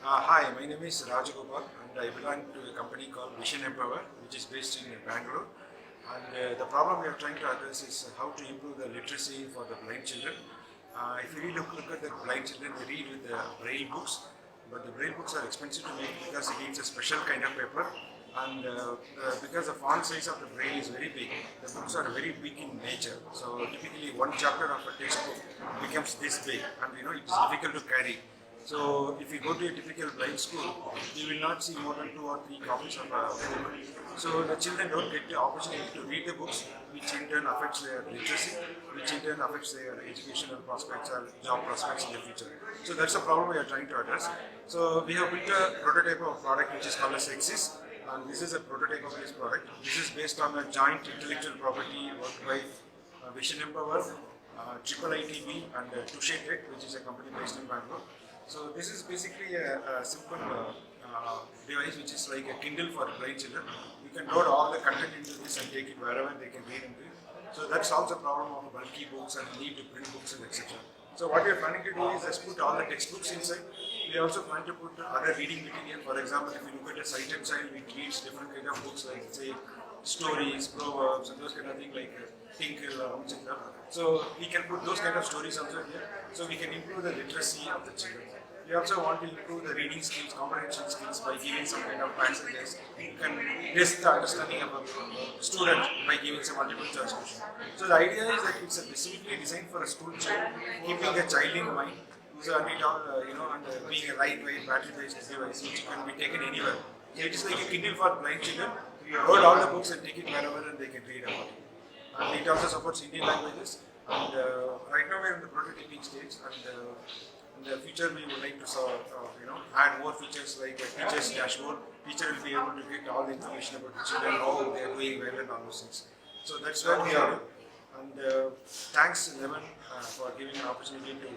Hi, my name is Rajagopal and I belong to a company called Vision Empower, which is based in Bangalore. And the problem we are trying to address is how to improve the literacy for the blind children. If you really look at the blind children, they read with the braille books, but the braille books are expensive to make because it needs a special kind of paper. And because the font size of the braille is very big, the books are very big in nature. So typically one chapter of a textbook becomes this big, and it is difficult to carry. So if you go to a typical blind school, you will not see more than 2 or 3 copies of a book. So the children don't get the opportunity to read the books, which in turn affects their literacy, which in turn affects their educational prospects or job prospects in the future. So that's the problem we are trying to address. So we have built a prototype of a product which is called as Exis, and this is a prototype of this product. This is based on a joint intellectual property worked by Vision Empower, IIT and Touche Tech, which is a company based in Bangalore. So this is basically a simple device which is like a Kindle for blind children. You can load all the content into this and take it wherever they can read into it. So that solves the problem of bulky books and need to print books and etc. So what we are planning to do is just put all the textbooks inside. We also plan to put other reading material. For example, if you look at a sighted child, it reads different kind of books like say stories, proverbs, and those kind of things like Tinkle or etc. So we can put those kind of stories also here. So we can improve the literacy of the children. We also want to improve the reading skills, comprehension skills by giving some kind of passages. You can test the understanding of a student by giving some multiple choice question. So the idea is that it's specifically designed for a school child, keeping a child in mind, who's and being a lightweight battery-based device which can be taken anywhere. So it is like a Kindle for blind children. You load all the books and take it wherever and they can read about it. And it also supports Indian languages. And right now we are in the prototyping stage. And in the future, we would like to add more features like a teacher's dashboard. Teacher will be able to get all the information about the children, how they are doing well and all those things. So that's where we are. And thanks, Lemon, for giving an opportunity to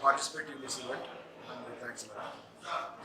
participate in this event. And thanks a lot.